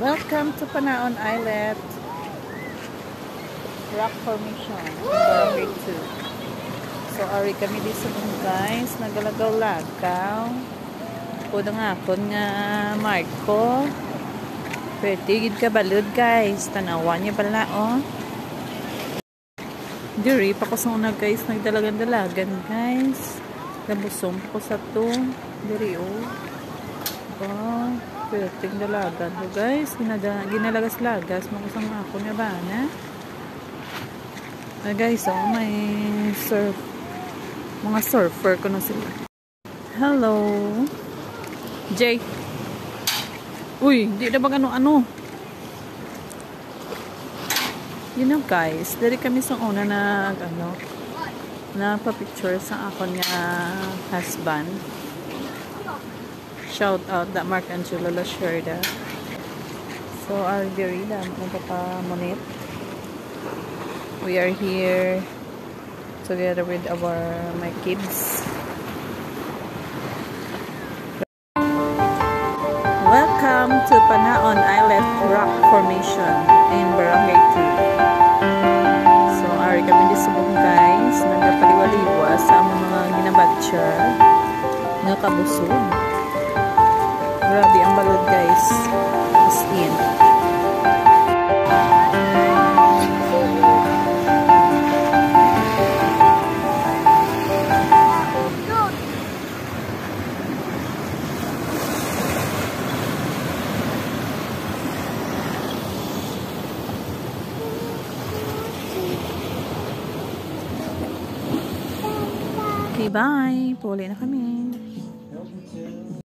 Welcome to Panaon Islet Rock Formation, Barangay 2. So, ari kami di sa guys, nagalagaw-lagaw. Puno nga ako nga Marco. Pertigid ka balud guys. Tanawan niya pala oh. Diri pa ko sa una guys, nagdalagan-dalagan guys. Nabusong ko sa to. Diri oh. Oh, pertig dalagan to guys. Ginalagas-lagas. Makusang ako niya ba na? Guys, oh, may surf. Mga surfer ko na sila. Hello. Jay. Uy, di na ba ano-ano? You know guys, dari kami sa una na pa-picture sa ako niya husband. Shout out that Mark Angelo Lasherda. So, our dearie na magpapamunit. We are here together with my kids. Welcome to Panaon Islet Rock Formation in Barangay 2. So, ari kami di subong guys, nagapaliwaliwa sa mga ginabatcha nga kabusog. Grabe ang balod guys. As in. Okay, bye. Puli na kami.